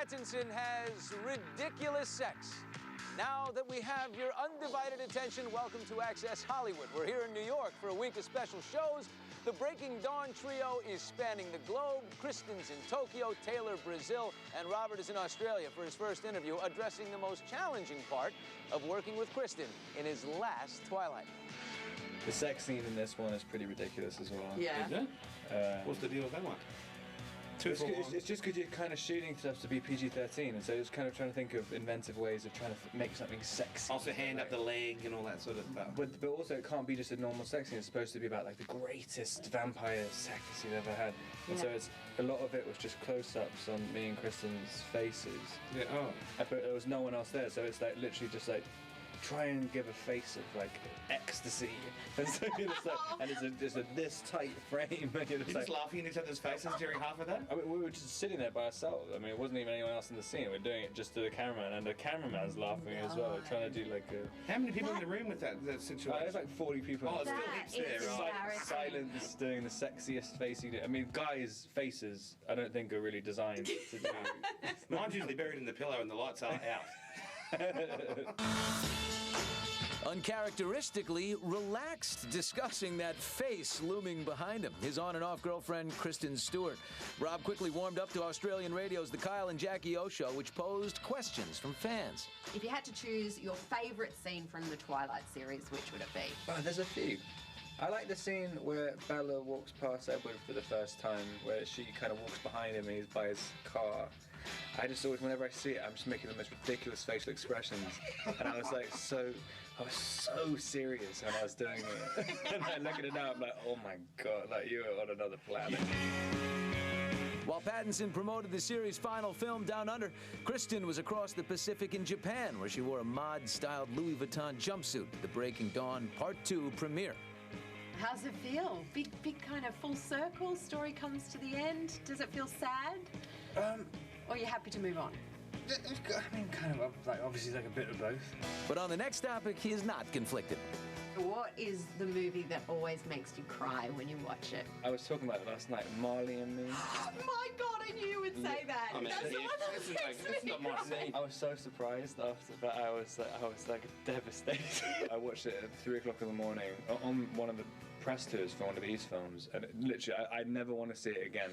Pattinson has ridiculous sex. Now that we have your undivided attention, welcome to Access Hollywood. We're here in New York for a week of special shows. The Breaking Dawn trio is spanning the globe. Kristen's in Tokyo, Taylor, Brazil, and Robert is in Australia for his first interview, addressing the most challenging part of working with Kristen in his last Twilight. The sex scene in this one is pretty ridiculous as well. Yeah. Is it? What's the deal with that one? It's just because you're kind of shooting stuff to be PG-13, and so it's kind of trying to think of inventive ways of trying to make something sexy. Also hand up the leg and all that sort of stuff. But also it can't be just a normal sex scene. It's supposed to be about like the greatest vampire sex you've ever had. And so it's a lot of it was just close-ups on me and Kristen's faces. Yeah. Oh. But there was no one else there, so it's like literally just like try and give a face of like ecstasy, and so it's like, and it's a this tight frame. And you're just laughing in each other's faces during half of that. I mean, we were just sitting there by ourselves. I mean, it wasn't even anyone else in the scene. We were doing it just to the cameraman, and the cameraman's laughing as well, trying to do like a. How many people in the room with that situation? There's like 40 people. Oh, it still hits there, right? Silence doing the sexiest face you do. I mean, guys' faces I don't think are really designed to do. Mine's usually buried in the pillow and the lights are out. Uncharacteristically relaxed, discussing that face looming behind him. His on and off girlfriend, Kristen Stewart. Rob quickly warmed up to Australian radio's The Kyle and Jackie O Show, which posed questions from fans. If you had to choose your favourite scene from the Twilight series, which would it be? Oh, there's a few. I like the scene where Bella walks past Edward for the first time, where she kind of walks behind him and he's by his car. I just always, whenever I see it, I'm just making the most ridiculous facial expressions. And I was so serious when I was doing it. And I look at it now, I'm like, oh my God, like you are on another planet. While Pattinson promoted the series' final film, Down Under, Kristen was across the Pacific in Japan, where she wore a mod-styled Louis Vuitton jumpsuit at the Breaking Dawn Part 2 premiere. How's it feel? Big kind of full circle, story comes to the end. Does it feel sad? Or are you happy to move on? I mean, kind of, like, obviously, like a bit of both. But on the next topic, he is not conflicted. What is the movie that always makes you cry when you watch it? I was talking about it last night, Marley and Me. Oh my God, I knew you would say that. I mean, That's the one that it's not my scene. I was so surprised after that. I was devastated. I watched it at 3 o'clock in the morning on one of the press tours for one of these films, and literally, I never want to see it again.